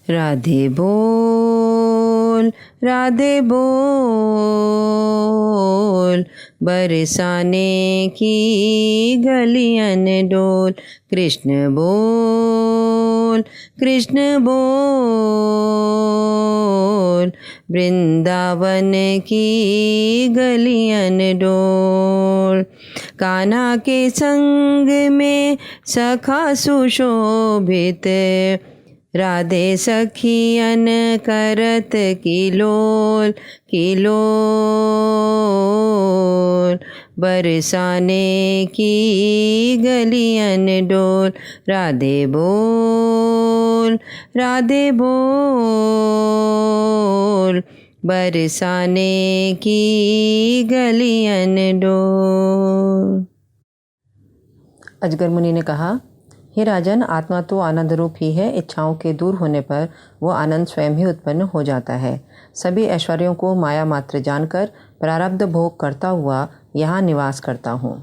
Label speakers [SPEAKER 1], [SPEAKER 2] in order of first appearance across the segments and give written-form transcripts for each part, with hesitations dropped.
[SPEAKER 1] राधे बोल, राधे बोल, बरसाने की गलियन डोल। कृष्ण बोल, कृष्ण बोल, वृंदावन की गलियन डोल। कान्हा के संग में सखा सुशोभित, राधे सखियन करत किलोल किलोल। बरसाने की गलियन डोल। राधे बोल, राधे बोल, बरसाने की गलियन डोल। अजगर मुनि ने कहा, हे राजन, आत्मा तो आनंद रूप ही है। इच्छाओं के दूर होने पर वो आनंद स्वयं ही उत्पन्न हो जाता है। सभी ऐश्वर्यों को माया मात्र जानकर प्रारब्ध भोग करता हुआ यहाँ निवास करता हूँ।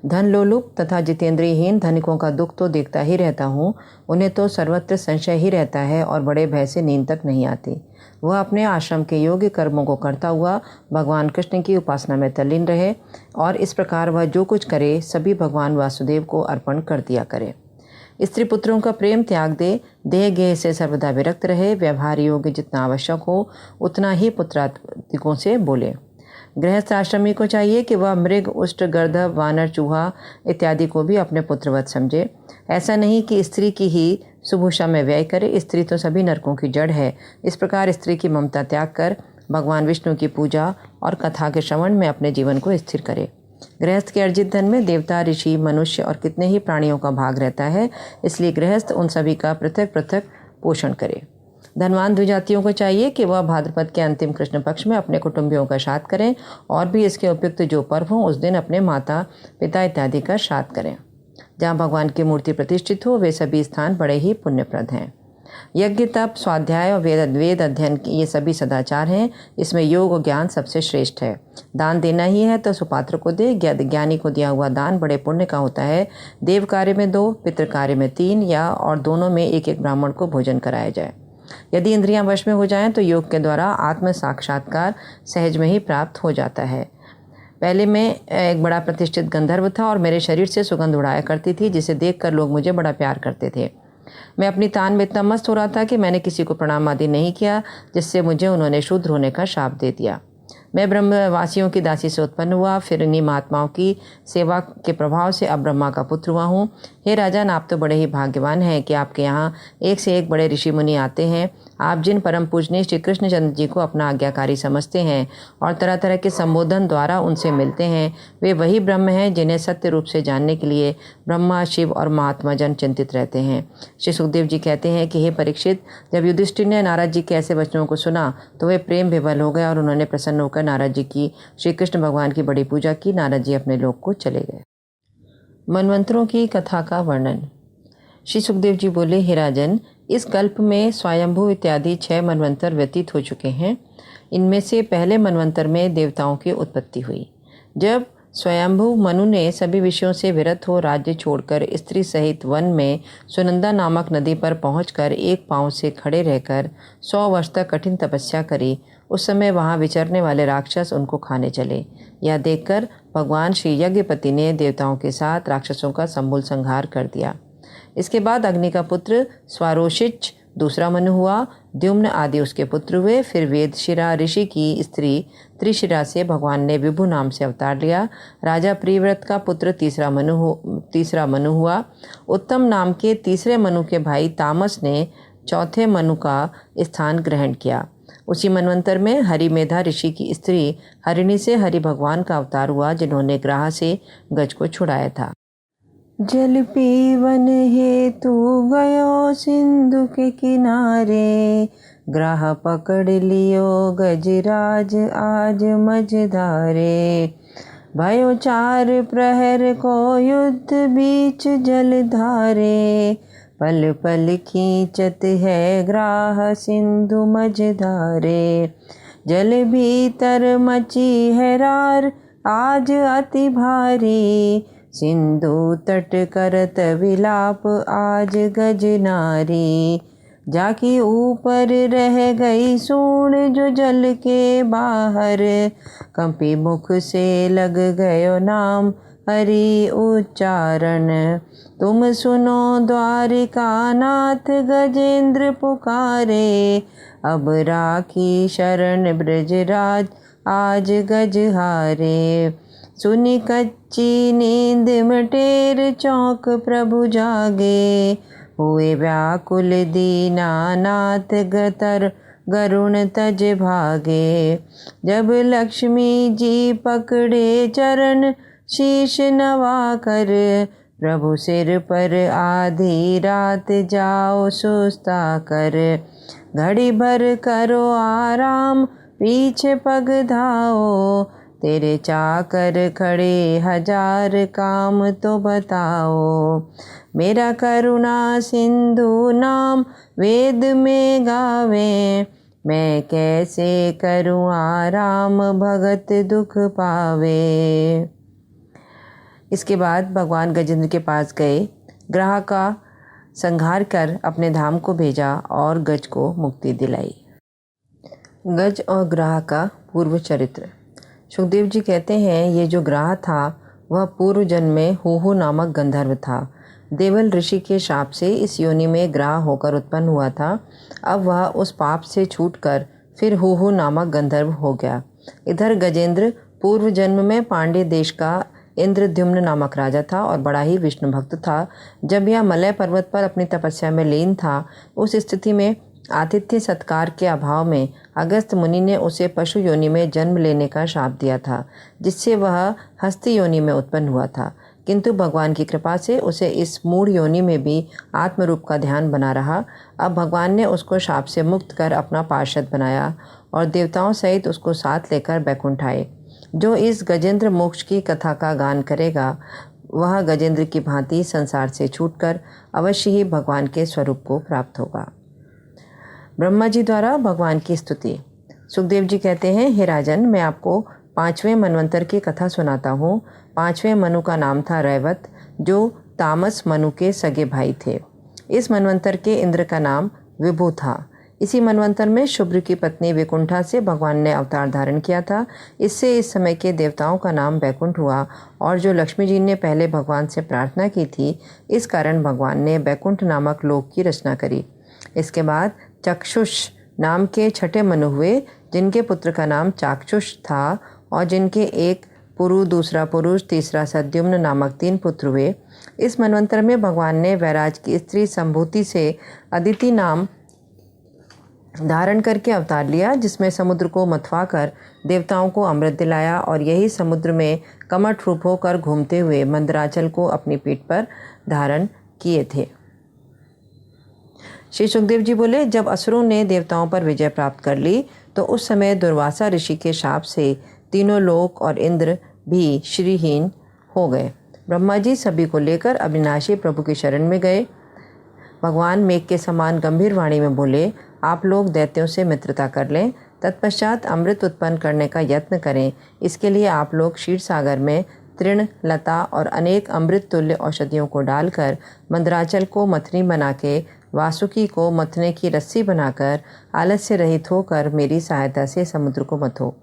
[SPEAKER 1] धन लोलुप तथा जितेंद्रियहीन धनिकों का दुख तो देखता ही रहता हूँ। उन्हें तो सर्वत्र संशय ही रहता है और बड़े भय से नींद तक नहीं आती। वह अपने आश्रम के योग्य कर्मों को करता हुआ भगवान कृष्ण की उपासना में तल्लीन रहे और इस प्रकार वह जो कुछ करे सभी भगवान वासुदेव को अर्पण कर दिया करे। स्त्री पुत्रों का प्रेम त्याग दे, देह गेह से सर्वदा विरक्त रहे, व्यवहार योग्य जितना आवश्यक हो उतना ही पुत्रादिकों से बोले। गृहस्थ आश्रमी को चाहिए कि वह मृग, उष्ट, गर्दभ, वानर, चूहा इत्यादि को भी अपने पुत्रवत समझे। ऐसा नहीं कि स्त्री की ही सुभूषा में व्यय करे। स्त्री तो सभी नरकों की जड़ है। इस प्रकार स्त्री की ममता त्याग कर भगवान विष्णु की पूजा और कथा के श्रवण में अपने जीवन को स्थिर करे। गृहस्थ के अर्जित धन में देवता, ऋषि, मनुष्य और कितने ही प्राणियों का भाग रहता है, इसलिए गृहस्थ उन सभी का पृथक पृथक पोषण करे। धनवान द्विजातियों को चाहिए कि वह भाद्रपद के अंतिम कृष्ण पक्ष में अपने कुटुंबियों का श्राद्ध करें और भी इसके उपयुक्त जो पर्व हों उस दिन अपने माता पिता इत्यादि का श्राद्ध करें। जहाँ भगवान की मूर्ति प्रतिष्ठित हो वे सभी स्थान बड़े ही पुण्यप्रद हैं। यज्ञ, तप, स्वाध्याय और वेद अध्ययन ये सभी सदाचार हैं। इसमें योग और ज्ञान सबसे श्रेष्ठ है। दान देना ही है तो सुपात्र को दे। ज्ञानी को दिया हुआ दान बड़े पुण्य का होता है। देव कार्य में 2, पितृ कार्य में 3 या और दोनों में एक एक ब्राह्मण को भोजन कराया जाए। यदि इंद्रियां वश में हो जाएं तो योग के द्वारा आत्म साक्षात्कार सहज में ही प्राप्त हो जाता है। पहले मैं एक बड़ा प्रतिष्ठित गंधर्व था और मेरे शरीर से सुगंध उड़ाया करती थी, जिसे देखकर लोग मुझे बड़ा प्यार करते थे। मैं अपनी तान में इतना मस्त हो रहा था कि मैंने किसी को प्रणाम आदि नहीं किया, जिससे मुझे उन्होंने शूद्र होने का शाप दे दिया। मैं ब्रह्मवासियों की दासी से उत्पन्न हुआ, फिर इन्हीं महात्माओं की सेवा के प्रभाव से अब ब्रह्मा का पुत्र हुआ हूँ। हे राजन, आप तो बड़े ही भाग्यवान हैं कि आपके यहाँ एक से एक बड़े ऋषि मुनि आते हैं। आप जिन परम पूजनीय श्री कृष्णचंद्र जी को अपना आज्ञाकारी समझते हैं और तरह तरह के संबोधन द्वारा उनसे मिलते हैं, वे वही ब्रह्म हैं जिन्हें सत्य रूप से जानने के लिए ब्रह्मा, शिव और महात्मा जन चिंतित रहते हैं। श्री सुखदेव जी कहते हैं कि हे परीक्षित, जब युधिष्ठिर ने नारद जी के ऐसे वचनों को सुना तो वे प्रेम विवल हो गए और उन्होंने प्रसन्न होकर नारद जी की, श्री कृष्ण भगवान की बड़ी पूजा की। नारद जी अपने लोक को चले गए। मनवंतरों की कथा का वर्णन। श्री सुखदेव जी बोले, हे राजन, इस कल्प में स्वयंभू इत्यादि 6 मनवंतर व्यतीत हो चुके हैं। इनमें से पहले मनवंतर में देवताओं की उत्पत्ति हुई। जब स्वयंभू मनु ने सभी विषयों से विरत हो राज्य छोड़कर स्त्री सहित वन में सुनंदा नामक नदी पर पहुंचकर एक पांव से खड़े रहकर 100 वर्ष तक कठिन तपस्या करी, उस समय वहां विचरने वाले राक्षस उनको खाने चले। यह देखकर भगवान श्री यज्ञपति ने देवताओं के साथ राक्षसों का समूल संहार कर दिया। इसके बाद अग्नि का पुत्र स्वारोषिच दूसरा मनु हुआ। द्युम्न आदि उसके पुत्र हुए। फिर वेदशिरा ऋषि की स्त्री त्रिशिरा से भगवान ने विभु नाम से अवतार लिया। राजा प्रियव्रत का पुत्र तीसरा मनु हुआ। उत्तम नाम के तीसरे मनु के भाई तामस ने चौथे मनु का स्थान ग्रहण किया। उसी मनवंतर में हरिमेधा ऋषि की स्त्री हरिणी से हरि भगवान का अवतार हुआ, जिन्होंने ग्राह से गज को छुड़ाया था। जल पीवन हेतु गयो सिंधु के किनारे, ग्राह पकड़ लियो गजराज आज मझधारे। भयो 4 प्रहर को युद्ध बीच जल धारे, पल पल खींचत है ग्राह सिंधु मझधारे। जल भीतर मची है रार आज अति भारी, सिंधु तट करत विलाप आज गज नारी। जाकी ऊपर रह गई सूंड जो जल के बाहर। कंपी मुख से लग गयो नाम हरि उच्चारण। तुम सुनो द्वारिका नाथ गजेंद्र पुकारे। अब राखी शरण ब्रजराज आज गजहारे। सुनी कच्ची नींद मटेर चौक प्रभु जागे। हुए व्याकुल दीनानाथ गतर गरुण तज भागे। जब लक्ष्मी जी पकड़े चरण शीश नवा कर। प्रभु सिर पर आधी रात जाओ सुस्ता कर। घड़ी भर करो आराम पीछे पग धाओ। तेरे चाकर खड़े हजार काम तो बताओ। मेरा करुणा सिंधु नाम वेद में गावे। मैं कैसे करूँ आराम भगत दुख पावे। इसके बाद भगवान गजेंद्र के पास गए, ग्राह का संहार कर अपने धाम को भेजा और गज को मुक्ति दिलाई। गज और ग्राह का पूर्व चरित्र। सुखदेव जी कहते हैं, ये जो ग्राह था वह पूर्व जन्म में हुहु नामक गंधर्व था। देवल ऋषि के शाप से इस योनि में ग्राह होकर उत्पन्न हुआ था। अब वह उस पाप से छूटकर फिर हुहु नामक गंधर्व हो गया। इधर गजेंद्र पूर्व जन्म में पांड्य देश का इंद्रद्युम्न नामक राजा था और बड़ा ही विष्णु भक्त था। जब यह मलय पर्वत पर अपनी तपस्या में लीन था, उस स्थिति में आतिथ्य सत्कार के अभाव में अगस्त मुनि ने उसे पशु योनि में जन्म लेने का शाप दिया था, जिससे वह हस्ती योनि में उत्पन्न हुआ था। किंतु भगवान की कृपा से उसे इस मूढ़ योनि में भी आत्मरूप का ध्यान बना रहा। अब भगवान ने उसको शाप से मुक्त कर अपना पार्षद बनाया और देवताओं सहित उसको साथ लेकर बैकुंठ आए। जो इस गजेंद्र मोक्ष की कथा का गान करेगा, वह गजेंद्र की भांति संसार से छूटकर अवश्य ही भगवान के स्वरूप को प्राप्त होगा। ब्रह्मा जी द्वारा भगवान की स्तुति। सुखदेव जी कहते हैं, हे राजन, मैं आपको 5वें मनवंतर की कथा सुनाता हूँ। 5वें मनु का नाम था रैवत, जो तामस मनु के सगे भाई थे। इस मनवंतर के इंद्र का नाम विभु था। इसी मनवंतर में शुभ्र की पत्नी विकुंठा से भगवान ने अवतार धारण किया था। इससे इस समय के देवताओं का नाम बैकुंठ हुआ और जो लक्ष्मी जी ने पहले भगवान से प्रार्थना की थी, इस कारण भगवान ने बैकुंठ नामक लोक की रचना करी। इसके बाद चक्षुष नाम के छठे मनु हुए, जिनके पुत्र का नाम चाक्षुष था और जिनके एक पुरु, दूसरा पुरुष, तीसरा सद्युम्न नामक 3 पुत्र हुए। इस मनवंतर में भगवान ने वैराज की स्त्री संभूति से अदिति नाम धारण करके अवतार लिया, जिसमें समुद्र को मथवा कर देवताओं को अमृत दिलाया और यही समुद्र में कमठ रूप होकर घूमते हुए मंदराचल को अपनी पीठ पर धारण किए थे। श्री सुखदेव जी बोले, जब असुरों ने देवताओं पर विजय प्राप्त कर ली तो उस समय दुर्वासा ऋषि के शाप से तीनों लोक और इंद्र भी श्रीहीन हो गए। ब्रह्मा जी सभी को लेकर अविनाशी प्रभु की शरण में गए। भगवान मेघ के समान गंभीर वाणी में बोले, आप लोग दैत्यों से मित्रता कर लें, तत्पश्चात अमृत उत्पन्न करने का यत्न करें। इसके लिए आप लोग क्षीर सागर में तृण, लता और अनेक अमृत तुल्य औषधियों को डालकर मंदराचल को मथनी बना के वासुकी को मथने की रस्सी बनाकर आलस्य रहित होकर मेरी सहायता से समुद्र को मथो।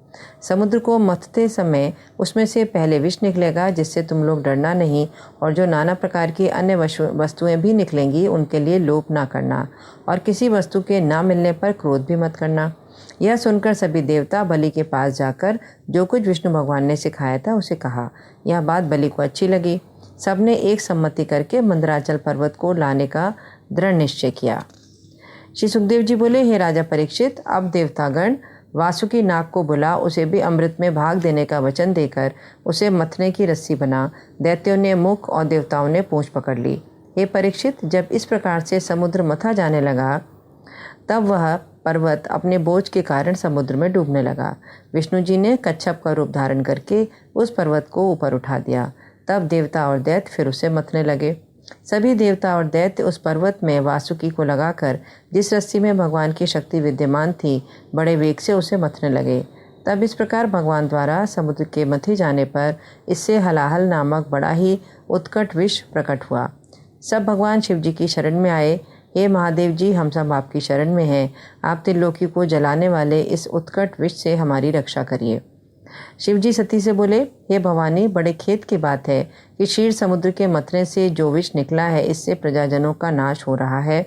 [SPEAKER 1] समुद्र को मथते समय उसमें से पहले विष निकलेगा, जिससे तुम लोग डरना नहीं, और जो नाना प्रकार की अन्य वस्तुएं भी निकलेंगी उनके लिए लोभ ना करना, और किसी वस्तु के ना मिलने पर क्रोध भी मत करना। यह सुनकर सभी देवता बलि के पास जाकर जो कुछ विष्णु भगवान ने सिखाया था उसे कहा। यह बात बलि को अच्छी लगी। सबने एक सम्मति करके मंदराचल पर्वत को लाने का दृढ़ निश्चय किया। श्री सुखदेव जी बोले, हे राजा परीक्षित, अब देवतागण वासुकी नाग को बुला उसे भी अमृत में भाग देने का वचन देकर उसे मथने की रस्सी बना। दैत्यों ने मुख और देवताओं ने पूंछ पकड़ ली। हे परीक्षित, जब इस प्रकार से समुद्र मथा जाने लगा तब वह पर्वत अपने बोझ के कारण समुद्र में डूबने लगा। विष्णु जी ने कच्छप का रूप धारण करके उस पर्वत को ऊपर उठा दिया। तब देवता और दैत्य फिर उसे मथने लगे। सभी देवता और दैत्य उस पर्वत में वासुकी को लगाकर, जिस रस्सी में भगवान की शक्ति विद्यमान थी, बड़े वेग से उसे मथने लगे। तब इस प्रकार भगवान द्वारा समुद्र के मथे जाने पर इससे हलाहल नामक बड़ा ही उत्कट विष प्रकट हुआ। सब भगवान शिव जी की शरण में आए। हे महादेव जी, हम सब आपकी शरण में हैं। आप त्रिलोकी को जलाने वाले इस उत्कट विष से हमारी रक्षा करिए। शिवजी सती से बोले, हे भवानी, बड़े खेद की बात है कि क्षीर समुद्र के मथने से जो विष निकला है, इससे प्रजाजनों का नाश हो रहा है।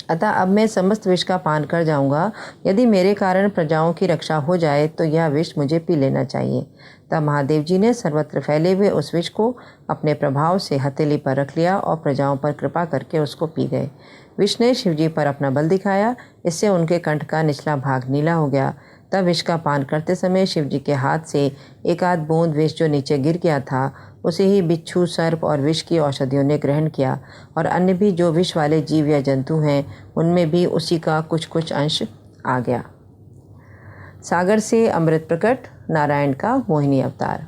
[SPEAKER 1] अतः अब मैं समस्त विष का पान कर जाऊंगा। यदि मेरे कारण प्रजाओं की रक्षा हो जाए तो यह विष मुझे पी लेना चाहिए। तब महादेव जी ने सर्वत्र फैले हुए उस विष को अपने प्रभाव से हथेली पर रख लिया और प्रजाओं पर कृपा करके उसको पी गए। विष ने शिवजी पर अपना बल दिखाया। इससे उनके कंठ का निचला भाग नीला हो गया। तब विष का पान करते समय शिवजी के हाथ से एक आध बूंद विष जो नीचे गिर गया था, उसे ही बिच्छू, सर्प और विष की औषधियों ने ग्रहण किया और अन्य भी जो विष वाले जीव या जंतु हैं, उनमें भी उसी का कुछ कुछ अंश आ गया। सागर से अमृत प्रकट, नारायण का मोहिनी अवतार।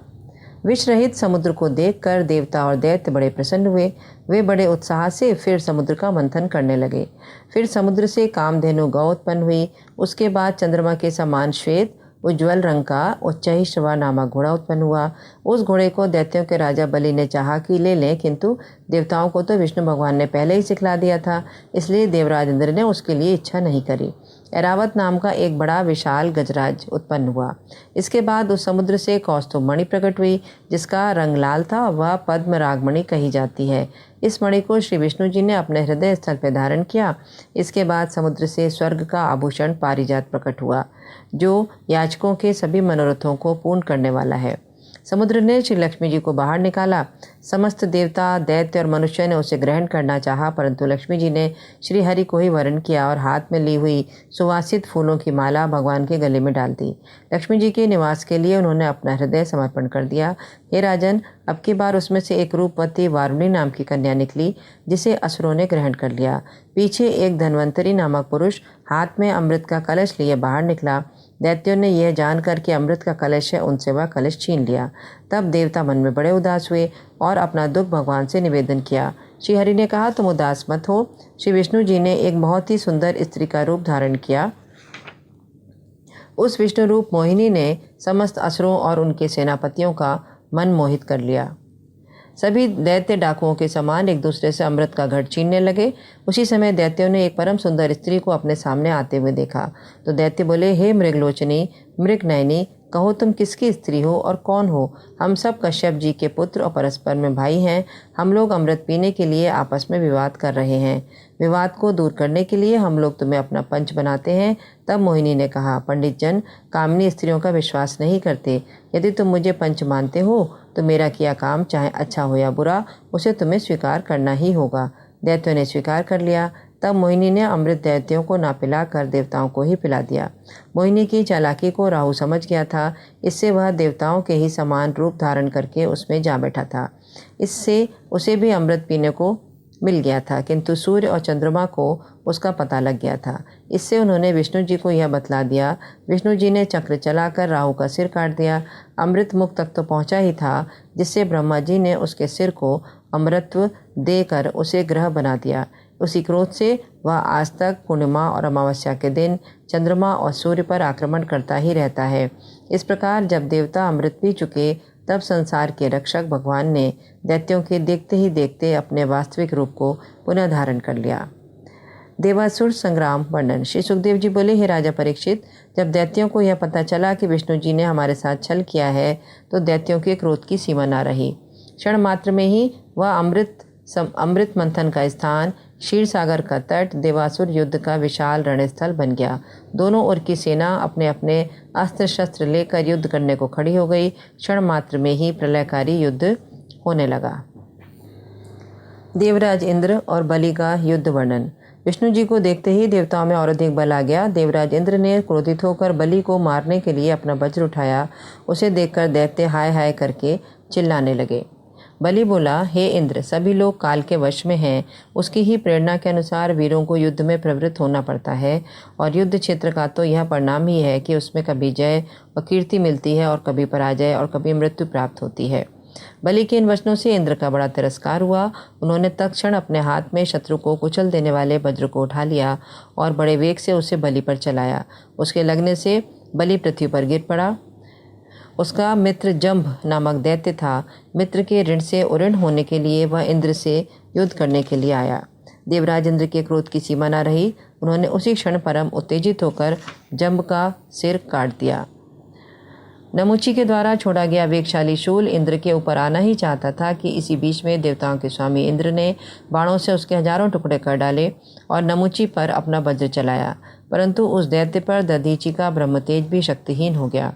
[SPEAKER 1] विष रहित समुद्र को देखकर देवता और दैत्य बड़े प्रसन्न हुए। वे बड़े उत्साह से फिर समुद्र का मंथन करने लगे। फिर समुद्र से कामधेनु गौ उत्पन्न हुई। उसके बाद चंद्रमा के समान श्वेत उज्ज्वल रंग का उच्चैःश्रवा नामक घोड़ा उत्पन्न हुआ। उस घोड़े को दैत्यों के राजा बलि ने चाहा कि ले लें, किंतु देवताओं को तो विष्णु भगवान ने पहले ही सिखला दिया था, इसलिए देवराज इंद्र ने उसके लिए इच्छा नहीं करी। ऐरावत नाम का एक बड़ा विशाल गजराज उत्पन्न हुआ। इसके बाद उस समुद्र से कौस्तुभ मणि प्रकट हुई, जिसका रंग लाल था। वह पद्म रागमणि कही जाती है। इस मणि को श्री विष्णु जी ने अपने हृदय स्थल पर धारण किया। इसके बाद समुद्र से स्वर्ग का आभूषण पारिजात प्रकट हुआ, जो याचकों के सभी मनोरथों को पूर्ण करने वाला है। समुद्र ने श्री लक्ष्मी जी को बाहर निकाला। समस्त देवता, दैत्य और मनुष्य ने उसे ग्रहण करना चाहा, परंतु लक्ष्मी जी ने श्री हरि को ही वरण किया और हाथ में ली हुई सुवासित फूलों की माला भगवान के गले में डाल दी। लक्ष्मी जी के निवास के लिए उन्होंने अपना हृदय समर्पण कर दिया। हे राजन, अब की बार उसमें से एक रूपवती वारुणी नाम की कन्या निकली, जिसे असुरों ने ग्रहण कर लिया। पीछे एक धन्वंतरी नामक पुरुष हाथ में अमृत का कलश लिए बाहर निकला। दैत्यों ने यह जानकर कि अमृत का कलश है, उनसे वह कलश छीन लिया। तब देवता मन में बड़े उदास हुए और अपना दुख भगवान से निवेदन किया। श्री हरि ने कहा, तुम उदास मत हो। श्री विष्णु जी ने एक बहुत ही सुंदर स्त्री का रूप धारण किया। उस विष्णु रूप मोहिनी ने समस्त असुरों और उनके सेनापतियों का मन मोहित कर लिया। सभी दैत्य डाकुओं के समान एक दूसरे से अमृत का घट छीनने लगे। उसी समय दैत्यों ने एक परम सुंदर स्त्री को अपने सामने आते हुए देखा तो दैत्य बोले, हे मृगलोचनी, मृगनयनी, कहो तुम किसकी स्त्री हो और कौन हो? हम सब कश्यप जी के पुत्र और परस्पर में भाई हैं। हम लोग अमृत पीने के लिए आपस में विवाद कर रहे हैं। विवाद को दूर करने के लिए हम लोग तुम्हें अपना पंच बनाते हैं। तब मोहिनी ने कहा, पंडित जन कामनी स्त्रियों का विश्वास नहीं करते। यदि तुम मुझे पंच मानते हो तो मेरा किया काम चाहे अच्छा हो या बुरा, उसे तुम्हें स्वीकार करना ही होगा। दैत्यों ने स्वीकार कर लिया। तब मोहिनी ने अमृत दैत्यों को ना पिलाकर देवताओं को ही पिला दिया। मोहिनी की चालाकी को राहु समझ गया था। इससे वह देवताओं के ही समान रूप धारण करके उसमें जा बैठा था। इससे उसे भी अमृत पीने को मिल गया था, किंतु सूर्य और चंद्रमा को उसका पता लग गया था। इससे उन्होंने विष्णु जी को यह बतला दिया। विष्णु जी ने चक्र चलाकर राहु का सिर काट दिया। अमृत मुख तक तो पहुंचा ही था, जिससे ब्रह्मा जी ने उसके सिर को अमृतत्व देकर उसे ग्रह बना दिया। उसी क्रोध से वह आज तक पूर्णिमा और अमावस्या के दिन चंद्रमा और सूर्य पर आक्रमण करता ही रहता है। इस प्रकार जब देवता अमृत पी चुके, तब संसार के रक्षक भगवान ने दैत्यों के देखते ही देखते अपने वास्तविक रूप को पुनः धारण कर लिया। देवासुर संग्राम वर्णन। श्री सुखदेव जी बोले, हे राजा परीक्षित, जब दैत्यों को यह पता चला कि विष्णु जी ने हमारे साथ छल किया है, तो दैत्यों के क्रोध की सीमा न रही। क्षण मात्र में ही वह अमृत मंथन का स्थान, क्षीर सागर का तट, देवासुर युद्ध का विशाल रणस्थल बन गया। दोनों ओर की सेना अपने अपने अस्त्र शस्त्र लेकर युद्ध करने को खड़ी हो गई। क्षण मात्र में ही प्रलयकारी युद्ध होने लगा। देवराज इंद्र और बलि का युद्ध वर्णन। विष्णु जी को देखते ही देवताओं में और अधिक बल आ गया। देवराज इंद्र ने क्रोधित होकर बलि को मारने के लिए अपना वज्र उठाया। उसे देखकर दैत्य हाय हाय करके चिल्लाने लगे। बलि बोला, हे इंद्र, सभी लोग काल के वश में हैं। उसकी ही प्रेरणा के अनुसार वीरों को युद्ध में प्रवृत्त होना पड़ता है, और युद्ध क्षेत्र का तो यह परिणाम ही है कि उसमें कभी जय और कीर्ति मिलती है और कभी पराजय और कभी मृत्यु प्राप्त होती है। बलि के इन वचनों से इंद्र का बड़ा तिरस्कार हुआ। उन्होंने तत्क्षण अपने हाथ में शत्रु को कुचल देने वाले वज्र को उठा लिया और बड़े वेग से उसे बलि पर चलाया। उसके लगने से बलि पृथ्वी पर गिर पड़ा। उसका मित्र जंभ नामक दैत्य था। मित्र के ऋण से उऋण होने के लिए वह इंद्र से युद्ध करने के लिए आया। देवराज इंद्र के क्रोध की सीमा न रही। उन्होंने उसी क्षण परम उत्तेजित होकर जंब का सिर काट दिया। नमुची के द्वारा छोड़ा गया वेगशाली शूल इंद्र के ऊपर आना ही चाहता था कि इसी बीच में देवताओं के स्वामी इंद्र ने बाणों से उसके हजारों टुकड़े कर डाले और नमुची पर अपना वज्र चलाया, परंतु उस दैत्य पर दधीचि का ब्रह्मतेज भी शक्तिहीन हो गया।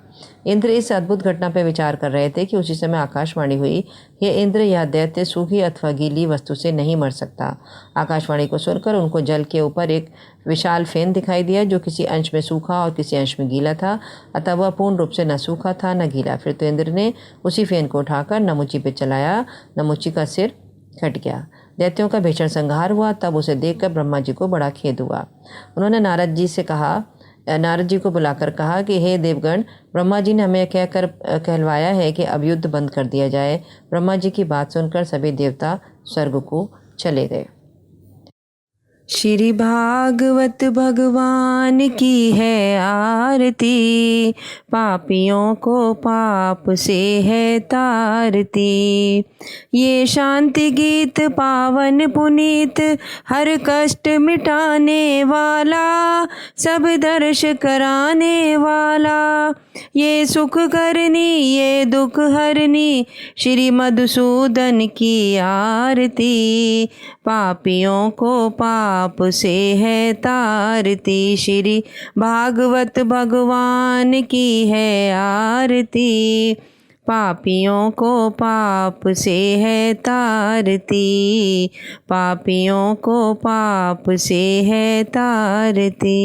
[SPEAKER 1] इंद्र इस अद्भुत घटना पर विचार कर रहे थे कि उसी समय आकाशवाणी हुई, हे इंद्र, यह दैत्य सूखी अथवा गीली वस्तु से नहीं मर सकता। आकाशवाणी को सुनकर उनको जल के ऊपर एक विशाल फेन दिखाई दिया जो किसी अंश में सूखा और किसी अंश में गीला था, अतः वह पूर्ण रूप से न सूखा था न गीला। फिर तो इंद्र ने उसी फेन को उठाकर नमुची पर चलाया। नमुची का सिर कट गया। दैत्यों का भीषण संहार हुआ। तब उसे देखकर ब्रह्मा जी को बड़ा खेद हुआ। उन्होंने नारद जी को बुलाकर कहा कि हे देवगण, ब्रह्मा जी ने हमें कहलवाया है कि अब युद्ध बंद कर दिया जाए। ब्रह्मा जी की बात सुनकर सभी देवता स्वर्ग को चले गए। श्री भागवत भगवान की है आरती, पापियों को पाप से है तारती। ये शांति गीत पावन पुनीत, हर कष्ट मिटाने वाला, सब दर्श कराने वाला। ये सुख करनी ये दुख हरनी, श्री मधुसूदन की आरती। पापियों को पाप से है तारती, श्री भागवत भगवान की है आरती। पापियों को पाप से है तारती, पापियों को पाप से है तारती।